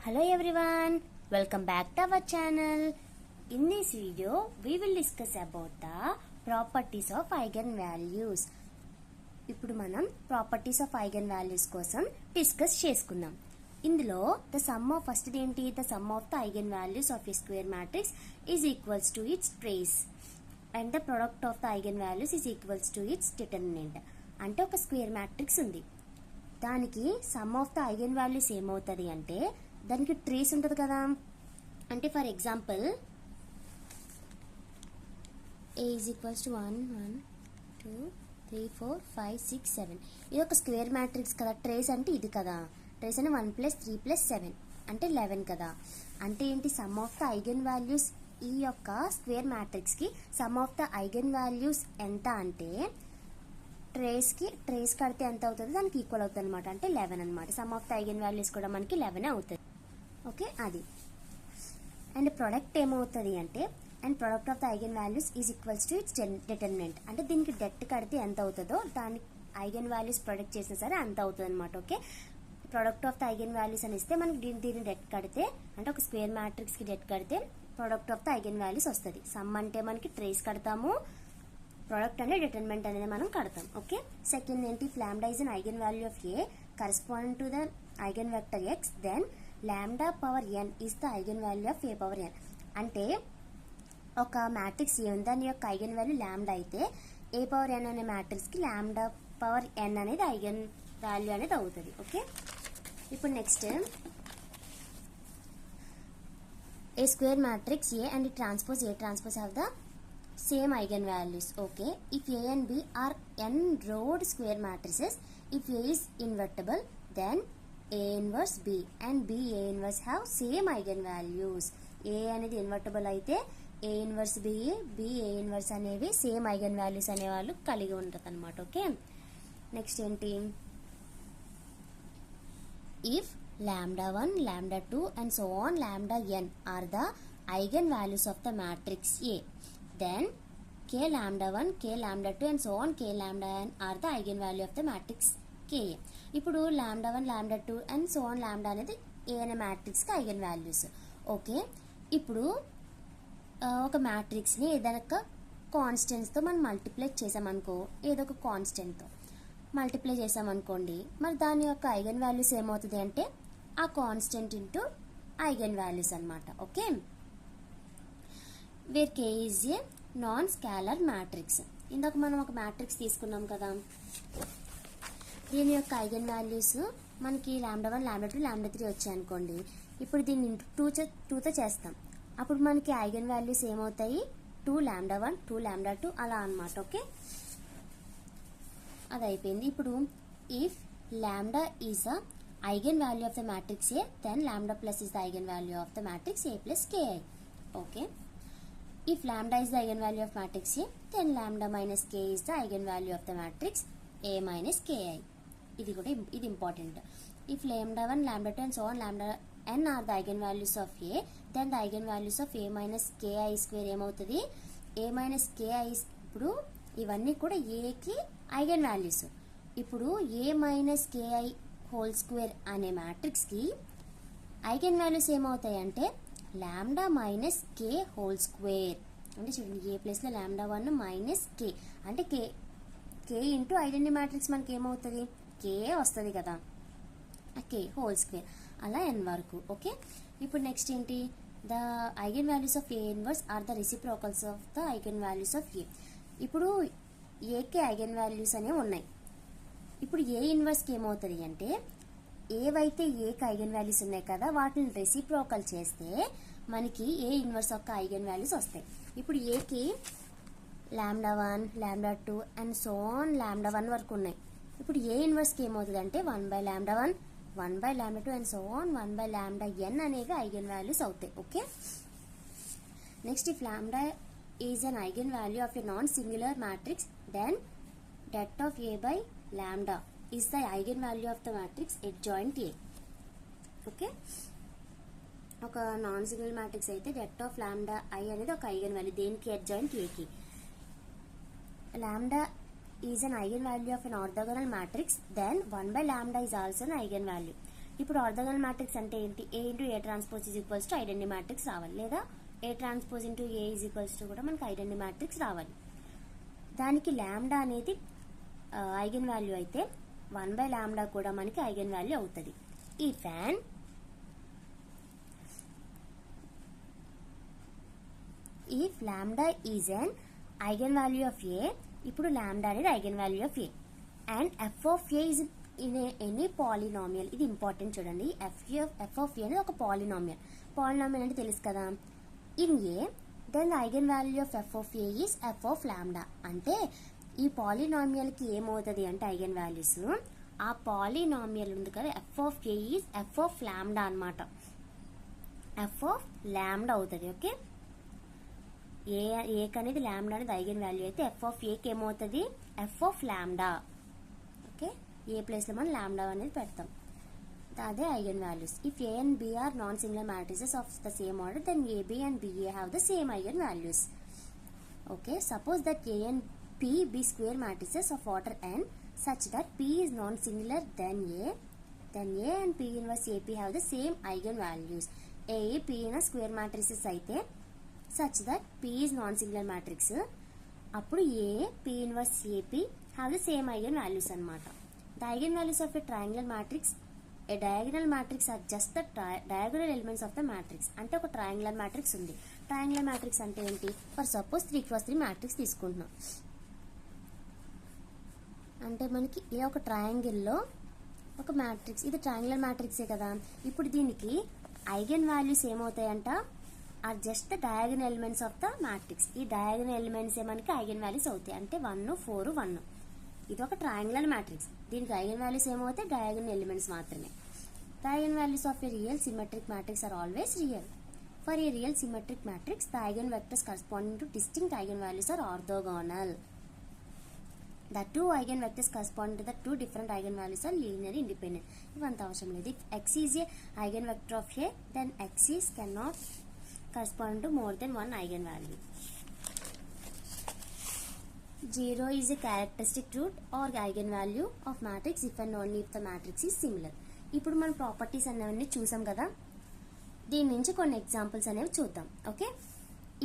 Hello everyone, welcome back to our channel. In this video, we will discuss about the properties of eigenvalues. ఇప్పుడు మనం properties of eigen values కోసం discuss చేసుకుందాం. ఇందులో the sum of first ఏంటి, the sum of the eigen values of a square matrix is equals to it's trace and the product of the eigen values is equals to it's determinant. అంటే ఒక square matrix ఉంది, దానికి some of the eigen values ఏమవుతుంది అంటే దానికి trace ఉంటుంది కదా. అంటే for example A is equals to 1 1 2 3 4 5 6 7. ఇది ఒక స్క్వేర్ మ్యాట్రిక్స్ కదా. ట్రేస్ అంటే ఇది కదా. ట్రేస్ అంటే 1 + 3 + 7 అంటే 11 కదా. అంటే ఏంటి, some of the eigen values ఈ యొక్క స్క్వేర్ మ్యాట్రిక్స్ కి some of the eigen values ఎంత అంటే ట్రేస్ కడితే ఎంత అవుతుంది, దానికి ఈక్వల్ అవుతుంది అనమాట. అంటే 11 అనమాట. Some of the eigen values కూడా మనకి 11 అవుతుంది. ఓకే, అది. అండ్ ప్రొడక్ట్ ఏమవుతుంది అంటే and product of the eigen values is equals to it's determinant. అంటే దీనికి డెట్ కడితే ఎంత అవుతుందో దానికి ఐగన్ వాల్యూస్ ప్రొడక్ట్ చేసినా సరే అంత అవుతుంది అనమాట. Okay, product of the eigen values అని ఇస్తే మనకి దీన్ని డెట్ కడితే అంటే ఒక స్క్వేర్ మ్యాట్రిక్స్ కి డెట్ కడితే product of the eigen values వస్తుంది. సమ్ అంటే మనకి ట్రేస్ కడతాము, ప్రొడక్ట్ అంటే డిటర్మినెంట్ అనేది మనం కడతాం. ఓకే, సెకండ్ ఏంటి, lambda is an eigen value of A corresponding to the eigen vector X, then lambda power n is the eigen value of A power n. అంటే ఒక మ్యాట్రిక్స్ ఏ ఉంది, దాని యొక్క ఐగన్ వాల్యూ లాంబ్డా అయితే ఏ power ఎన్ అనే matrix కి lambda power ఎన్ అనేది eigen value అనేది అవుతుంది. ఓకే, ఇప్పుడు next A square matrix A and transpose have the same eigenvalues. Okay, if A and B are n-rowed square matrices, if A is invertible, then A inverse B and B A inverse have same eigenvalues. A అనేది invertible అయితే A inverse B A inverse అనేవి same eigen values అనేవాళ్ళు కలిగి ఉంటుంది అనమాట. Okay, next ఏంటి, if lambda 1 lambda 2 and so on lambda n are the eigenvalues of the matrix A, then k lambda 1 k lambda 2 and so on k lambda n are the eigenvalue of the matrix K. ఇప్పుడు lambda 1 lambda 2 and so on lambda అనేది A అనే matrix కి eigen values. Okay, ఇప్పుడు ఒక matrix ని ఏదైనా constants తో మనం మల్టిప్లై చేసామనుకో, ఏదో ఒక కాన్స్టెంట్ తో మల్టిప్లై చేసామనుకోండి, మరి దాని యొక్క ఐగన్ వాల్యూస్ ఏమవుతుంది అంటే ఆ కాన్స్టెంట్ ఇంటూ ఐగన్ వాల్యూస్ అనమాట. Okay, where K is a non scalar matrix. ఇందాక మనం ఒక మ్యాట్రిక్స్ తీసుకున్నాం కదా, దీని యొక్క ఐగన్ వాల్యూస్ మనకి లాంబ్డా 1 లాంబ్డా 2 లాంబ్డా 3 వచ్చాయనుకోండి. ఇప్పుడు దీన్ని 2తో చేస్తాం, అప్పుడు మనకి ఐగన్ వాల్యూస్ ఏమవుతాయి, 2 లాంబ్డా 1 2 లాంబ్డా 2 అలా అనమాట. ఓకే, అది అయిపోయింది. ఇప్పుడు if lambda is a eigen value of the matrix A, then lambda plus is the eigen value of the matrix A plus K I. Okay, if lambda is the eigenvalue of matrix A, then lambda minus k is the eigenvalue of the matrix A minus ki. ఇది important. If lambda 1 lambda 2 and so on lambda n are the eigenvalues of A, then the eigenvalues of A minus ki square ఏమవుతుంది, A minus ki. ఇప్పుడు ఇవన్నీ కూడా A కి eigen values. ఇప్పుడు A minus ki whole square అనే matrix కి eigen values ఏమవుతాయి అంటే లాంబ్డా మైనస్ కే హోల్ స్క్వేర్. అంటే చూడండి, ఏ ప్లేస్ లో లాంబ్డా 1 మైనస్ కే అంటే కే ఇంటూ ఐడెంటిటీ మ్యాట్రిక్స్ మనకి ఏమవుతుంది, కే వస్తుంది కదా, కే హోల్ స్క్వేర్ అలా ఎన్ వరకు. ఓకే, ఇప్పుడు నెక్స్ట్ ఏంటి, the eigen values of A inverse are the reciprocals of the eigen values of A. ఇప్పుడు ఏకే ఐగన్ వాల్యూస్ అనేవి ఉన్నాయి. ఇప్పుడు ఏ ఇన్వర్స్ కి ఏమవుతుంది అంటే ఏవైతే ఏకి ఐగన్ వాల్యూస్ ఉన్నాయి కదా వాటిని రెసిప్రోకల్ చేస్తే మనకి ఏ ఇన్వర్స్ యొక్క ఐగన్ వాల్యూస్ వస్తాయి. ఇప్పుడు ఏకి lambda 1 lambda 2 and so on lambda 1 వరకు ఉన్నాయి. ఇప్పుడు ఏ ఇన్వర్స్ కి ఏమవుతుంది అంటే 1 lambda 1 1 lambda 2 and so on 1 lambda n అనేవి ఐగన్ వాల్యూస్ అవుతాయి. Okay, next if lambda is an eigen value of a non singular matrix, then det of A by lambda is the eigenvalue of the matrix adjoint A. Okay, ఒక non single matrix అయితే det of lambda I అనేది ఒక eigen value, దేనికి adjoint A కి. lambda is an eigenvalue of an orthogonal matrix, then 1 by lambda is also an eigenvalue. ఇప్పుడు orthogonal matrix అంటే ఏంటి? A into A transpose is equals to identity matrix రావాలి, లేదా A transpose into A is equals to కూడా మనకి identity matrix రావాలి. దానికి lambda అనేది ఐగెన్ వాల్యూ అయితే 1/λ కూడా మనకి ఐగెన్ వాల్యూ అవుతుంది. If lambda is an eigenvalue of A, ఇప్పుడు lambda అనేది eigenvalue of A and f of A is in any polynomial. ఇది ఇంపార్టెంట్ చూడండి. f of A అనేది ఒక పాలినామియల్. పాలినామియల్ అంటే తెలుసు కదా. In A, then the eigenvalue of f of A is f of lambda. అంటే ఈ పాలినామియల్ కి ఏమవుతుంది అంటే ఐగెన్ వాల్యూస్ ఆ పాలినామియల్ ఉంది కదా f of A is f of lambda అన్నమాట. f of lambda అవుతుంది. ఓకే, ఏ అనేది లాంబ్డా అనేది ఐగెన్ వాల్యూ అయితే ఎఫ్ ఆఫ్ ఏకి ఏమవుతుంది? F of lambda. Okay, A ప్లేస్లో మనం లాంబ్డా అనేది పెడతాం, అదే eigen values. If A and B are non singular matrices of the same order, then AB and BA have the same eigen values. Okay, suppose that A and P B square matrices of order n such that p is non singular, then A and p inverse AP have the same eigen values. A, p na square matrices అయితే such that p is non singular matrix, అప్పుడు A, p inverse AP have the same eigen values అన్నమాట. The eigen values of a triangular matrix, a diagonal matrix are just the diagonal elements of the matrix. అంటే ఒక triangular matrix ఉంది. triangular matrix అంటే ఏంటి? For suppose 3x3 matrix తీసుకుంటున్నాం అంటే మనకి ఏ ఒక ట్రయాంగిల్లో ఒక మ్యాట్రిక్స్, ఇది ట్రయాంగులర్ మ్యాట్రిక్సే కదా. ఇప్పుడు దీనికి ఐగెన్ వాల్యూస్ ఏమవుతాయంట? Are just the diagonal elements of the matrix. ఈ డయాగనల్ ఎలిమెంట్స్ మనకి ఐగెన్ వాల్యూస్ అవుతాయి. అంటే 1, 4, 1. ఇది ఒక ట్రయాంగులర్ మ్యాట్రిక్స్. దీనికి ఐగెన్ వాల్యూస్ ఏమవుతాయి? డయాగనల్ ఎలిమెంట్స్ మాత్రమే. The eigen values of a real symmetric matrix are always real. For a real symmetric matrix, the eigen vectors corresponding to distinct eigen values are orthogonal. The two eigenvectors corresponding to the two different eigenvalues are linearly independent. ఇవంత అవసరం లేదు. If x is a eigenvector of A, then x is cannot correspond to more than one eigenvalue. 0 is a characteristic root or eigenvalue of matrix if and only if the matrix is similar. ఇప్పుడు మన properties అనేవన్నీ చూసాం కదా. దీని నుంచి కొన్ని examples అనేవి చూద్దాం. Okay,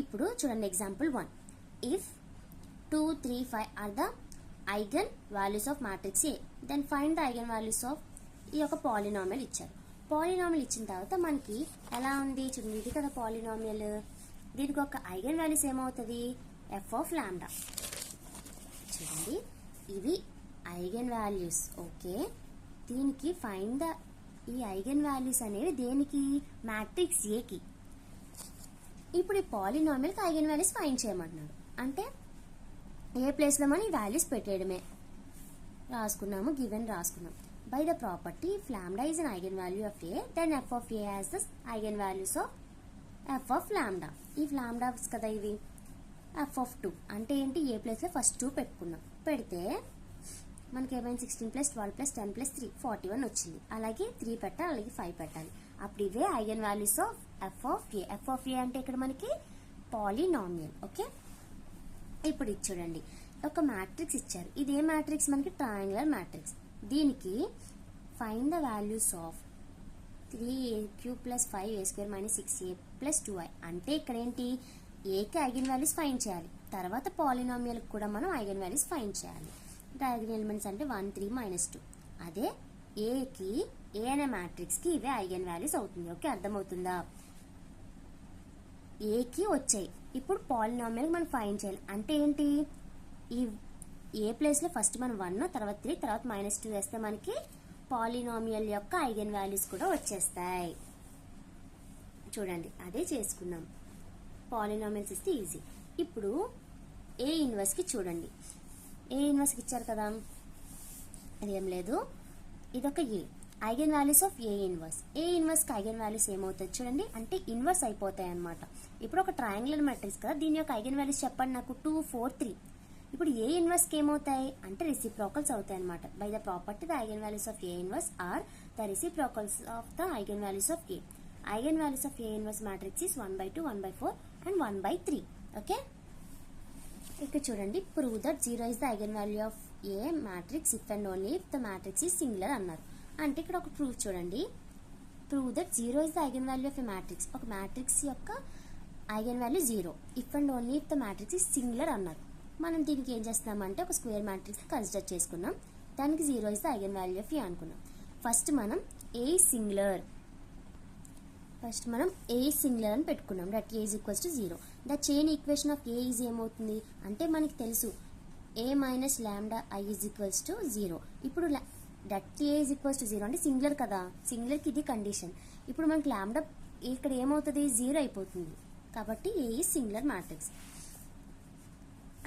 ఇప్పుడు చూడండి example 1. If 2, 3, 5 are the eigen values of matrix A, then find the eigen values of ఈ యొక్క పాలినామియల్ ఇచ్చారు. పాలినామియల్ ఇచ్చిన తర్వాత మనకి ఎలా ఉంది చూడండి, ఇది కదా పాలినామియల్. దీనికి ఒక ఐగన్ వాల్యూస్ ఏమవుతుంది? F of lambda. చూడండి, ఇవి ఐగన్ వాల్యూస్. ఓకే, దీనికి ఫైండ్ ద ఈ ఐగన్ వాల్యూస్ అనేవి దేనికి? మ్యాట్రిక్స్ ఏకి. ఇప్పుడు ఈ పాలినామియల్కి ఐగన్ వాల్యూస్ ఫైండ్ చేయమంటున్నాడు. అంటే ఏ ప్లేస్లో మనం ఈ వాల్యూస్ పెట్టేయడమే. రాసుకున్నాము, గివెన్ రాసుకున్నాం. By the property if lambda is an eigen value of A, then F of A has the eigen values of F of lambda. ఈ లాంబ్డాస్ కదా ఇవి. ఎఫ్ ఆఫ్ 2 అంటే ఏంటి? ఏ ప్లేస్లో ఫస్ట్ 2 పెట్టుకున్నాం. పెడితే మనకి ఏమైంది? 16 + 12 + 10 + 3 41 వచ్చింది. అలాగే 3 పెట్టాలి, అలాగే 5 పెట్టాలి. అప్పుడు ఇవే eigen values of F of A. F of A అంటే ఇక్కడ మనకి పాలినామియల్. ఓకే, ఇప్పుడు ఇది చూడండి, ఒక మ్యాట్రిక్స్ ఇచ్చారు. ఇది ఏ మ్యాట్రిక్స్? మనకి ట్రయాంగులర్ మ్యాట్రిక్స్. దీనికి find the values of 3a³ + 5a² - 6a + 2i. అంటే ఇక్కడ ఏంటి? ఏకి ఐగన్ వాల్యూస్ ఫైండ్ చేయాలి, తర్వాత పాలినామియల్ కూడా మనం ఐగన్ వాల్యూస్ ఫైండ్ చేయాలి. డయాగనల్ ఎలిమెంట్స్ అంటే 1, 3, -2. అదే ఏకి, ఏ అనే మ్యాట్రిక్స్కి ఇవే ఐగన్ వాల్యూస్ అవుతుంది. ఓకే, అర్థమవుతుందా? ఏకి వచ్చాయి. ఇప్పుడు పాలినామియల్ మనం ఫైండ్ చేయాలి. అంటే ఏంటి? ఈ ఏ ప్లేస్లో ఫస్ట్ మనం 1, తర్వాత 3, తర్వాత -2 వేస్తే మనకి పాలినామియల్ యొక్క ఐగన్ వాల్యూస్ కూడా వచ్చేస్తాయి. చూడండి, అదే చేసుకున్నాం. పాలినామియల్స్ ఇస్తే ఈజీ. ఇప్పుడు ఏ ఇన్వర్స్కి చూడండి. ఏ ఇన్వర్స్కి ఇచ్చారు కదా, అదేం లేదు, ఇదొక A. Eigen values of A inverse. A ఇన్వర్స్కి ఐగన్ వాల్యూస్ ఏమవుతుంది చూడండి, అంటే ఇన్వర్స్ అయిపోతాయి అనమాట. ఇప్పుడు ఒక ట్రయాంగులర్ మ్యాట్రిక్స్ కదా, దీని యొక్క ఐగన్ వాల్యూస్ చెప్పండి నాకు. 2, 4, 3. ఇప్పుడు ఏ ఇన్వర్స్కి ఏమవుతాయి అంటే రెసిప్రోకల్స్ అవుతాయి అనమాట. By the property the eigen values of A inverse are the reciprocals of the eigen values of A. Eigen values of A inverse matrix is 1/2, 1/4 and 1/3. Okay, ఇక్కడ చూడండి, prove that 0 is the eigen value of a matrix if and only if the matrix is singular అన్నారు. అంటే ఇక్కడ ఒక proof చూడండి. Prove that zero is the eigen value of a matrix. ఒక matrix యొక్క eigen value zero if and only if the matrix is singular అన్నారు. మనం దీనికి ఏం చేస్తున్నామంటే ఒక స్క్వేర్ మ్యాట్రిక్స్ కన్సిడర్ చేసుకున్నాం. దానికి zero is the eigen value of A అనుకున్నాం. ఫస్ట్ మనం ఏ సింగులర్ అని పెట్టుకున్నాం. Det A is equals to zero. The chain equation of A is ఏమవుతుంది అంటే మనకి తెలుసు A minus lambda I is equals to zero. ఇప్పుడు det A is equals to zero అంటే సింగులర్ కదా, సింగులర్కి ఇది కండిషన్. ఇప్పుడు మనకి ల్యాండా ఇక్కడ ఏమవుతుంది జీరో అయిపోతుంది కాబట్టి ఏ ఈజ్ సింగులర్ మ్యాట్రిక్స్.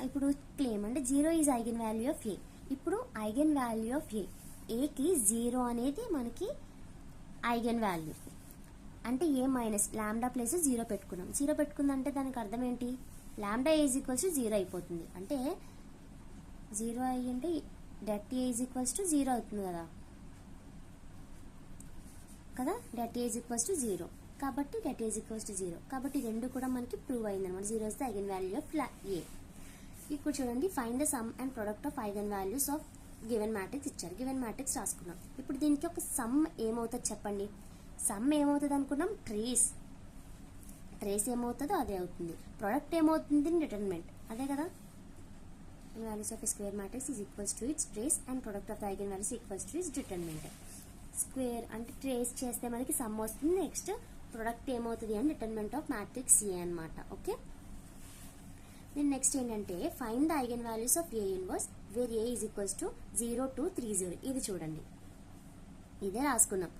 ఇప్పుడు క్లెయిమ్ అంటే zero is eigen value of A. ఇప్పుడు ఐగన్ వాల్యూ ఆఫ్ ఏకి జీరో అనేది మనకి ఐగన్ వాల్యూ అంటే A minus lambda plus zero పెట్టుకున్నాం. జీరో పెట్టుకుందంటే దానికి అర్థం ఏంటి, lambda A is equals to zero అయిపోతుంది. అంటే జీరో అయ్యింటే det A is equals to zero అవుతుంది కదా det A is equals to zero. కాబట్టి det A is equals to zero. కాబట్టి రెండు కూడా మనకి ప్రూవ్ అయింది అనమాట. Zero is the eigen value of A. ఇప్పుడు చూడండి, find the sum and product of eigen values of given matrix ఇచ్చారు. గివెన్ మ్యాట్రిక్స్ రాసుకున్నాం. ఇప్పుడు దీనికి ఒక సమ్ ఏమవుతుంది చెప్పండి. సమ్ ఏమవుతుంది అనుకున్నాం, ట్రేస్ ఏమవుతుందో అదే అవుతుంది. ప్రొడక్ట్ ఏమవుతుంది, డిటర్మినెంట్ అదే కదా. Values of square matrix is equals to it's trace and product of eigen values equals to it's determinant. Square అంటే ట్రేస్ చేస్తే మనకి సమ్ వస్తుంది. నెక్స్ట్ ప్రొడక్ట్ ఏమవుతుంది అని డిటర్మినెంట్ ఆఫ్ మ్యాట్రిక్స్ ఏ అనమాట. ఓకే, దెన్ నెక్స్ట్ ఏంటంటే find the eigen values of A inverse where A is equals to 0 to 30. ఇది చూడండి, ఇదే రాసుకున్నాం.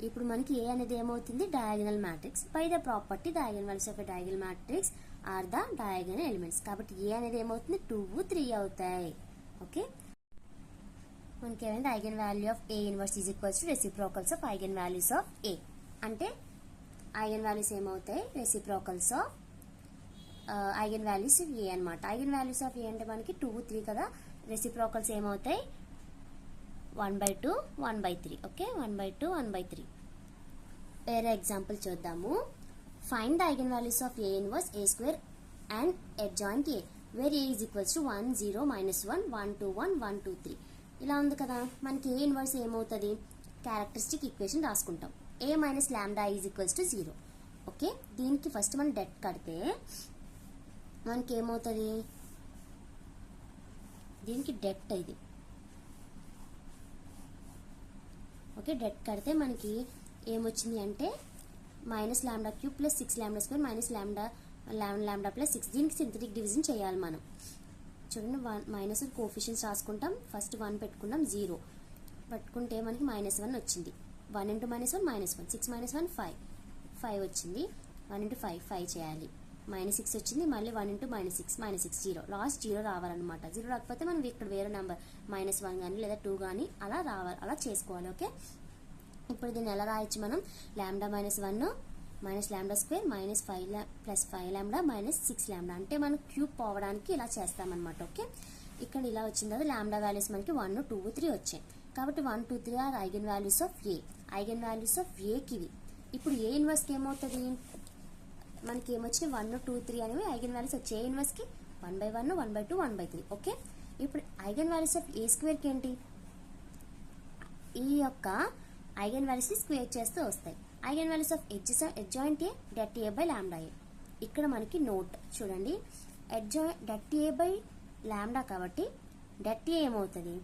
ఇప్పుడు మనకి ఏ అనేది ఏమవుతుంది, diagonal matrix. By the property the eigen values of a diagonal matrix are the diagonal elements. కాబట్టి ఏ అనేది ఏమవుతుంది, 2, 3 అవుతాయి. ఓకే, మనకి ఏమైంది, eigen value of A inverse is equals to reciprocals of eigen values of A. అంటే eigenvalues ఏమవుతాయి, reciprocals of eigen values of A అనమాట. Eigen values of A అంటే మనకి 2, 3 కదా. రెసిప్రోకల్స్ ఏమవుతాయి, 1/2, 1/3. ఓకే, 1/2, 1/3. వేరే ఎగ్జాంపుల్ చూద్దాము. Find the eigen values of A inverse A square and adjoint A where A is equals to 1, 0, -1, 1, 2, 1, 1, 2, 3. ఇలా ఉంది కదా. మనకి ఏ ఇన్వర్స్ ఏమవుతుంది, క్యారెక్టరిస్టిక్ ఈక్వేషన్ రాసుకుంటాం. A minus lambda is equals to 0. Okay, దీనికి ఫస్ట్ మనం డెట్ కడితే మనకి ఏమవుతుంది, దీనికి డెట్ ఇది. ఓకే, డెట్ కడితే మనకి ఏమొచ్చింది అంటే -λ³ + 6λ² -λ + 6. దీనికి సింథటిక్ డివిజన్ చేయాలి మనం. చూడండి, మైనస్ కోఎఫిషియన్స్ రాసుకుంటాం. ఫస్ట్ 1 పెట్టుకున్నాం, 0 పట్టుకుంటే మనకి -1 వచ్చింది. 1 × -1 -1, 6 - 1 5 వచ్చింది. 1 × 5 5 చేయాలి. -6 వచ్చింది. మళ్ళీ 1 × -6 -6 0. లాస్ట్ 0 రావాలన్నమాట. 0 రాకపోతే మనం ఇక్కడ వేరే నెంబర్ -1 కానీ లేదా 2 కానీ అలా రావాలి, అలా చేసుకోవాలి. ఓకే, ఇప్పుడు దీన్ని ఎలా రాయొచ్చు మనం, λ - 1 -λ² -5 + 5λ - 6λ. అంటే మనం క్యూబ్ పోవడానికి ఇలా చేస్తామన్నమాట. ఓకే, ఇక్కడ ఇలా వచ్చిన తర్వాత లాంబ్డా వాల్యూస్ మనకి 1, 2, 3 వచ్చాయి. కాబట్టి 1, 2, 3 are eigen values of A. Eigen values of ఏకి ఇవి. ఇప్పుడు ఏ ఇన్వర్స్కి ఏమవుతుంది, మనకి ఏమొచ్చినాయి 1, 2, 3 అనేవి ఐగన్ వాల్యూస్ వచ్చాయి. ఏ ఇన్వర్స్కి 1/1, 1/2, 1/3. ఓకే, ఇప్పుడు ఐగన్ వాల్యూస్ ఆఫ్ ఏ స్క్వేర్కి ఏంటి, ఈ యొక్క ఐగన్ వాల్యూస్ ని స్క్వేర్ చేస్తూ వస్తాయి. Eigen values of adjoint A dot A by lambda A. ఇక్కడ మనకి నోట్ చూడండి, డట్ ఏ బై లాంబ్డా కాబట్టి డట్ ఏ ఏమవుతుంది,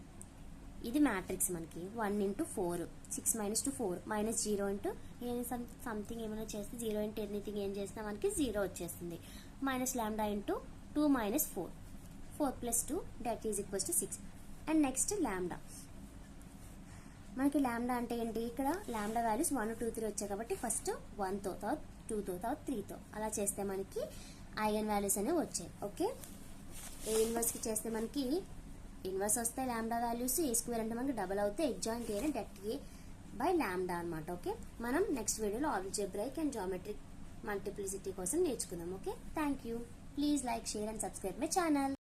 ఇది మ్యాట్రిక్స్ మనకి 1 × 4 6 - 2 4 -0 × సంథింగ్ ఏమైనా చేస్తే 0 × ఎనీథింగ్ ఏం చేసినా మనకి 0 వచ్చేస్తుంది. -λ × 2 - 4 4 + 2 dot is equals to 6. And next lambda, మనకి లాంబ్డా అంటే ఏంటి, ఇక్కడ లాంబ్డా వాల్యూస్ 1, 2, 3 వచ్చాయి కాబట్టి ఫస్ట్ 1తో, తర్వాత 2తో, తర్వాత 3తో అలా చేస్తే మనకి ఐగన్ వాల్యూస్ అనేవి వచ్చాయి. ఓకే, ఏ ఇన్వర్స్కి చేస్తే మనకి ఇన్వర్స్ వస్తాయి లాంబ్డా వాల్యూస్. ఏ స్క్వేర్ అంటే మనకి డబల్ అవుతాయి. Adjoint A dot A by lambda అనమాట. ఓకే, మనం నెక్స్ట్ వీడియోలో ఆల్జీబ్రాయిక్ అండ్ జామెట్రిక్ మల్టిప్లిసిటీ కోసం నేర్చుకుందాం. Okay, thank you. Please like, share and subscribe my channel.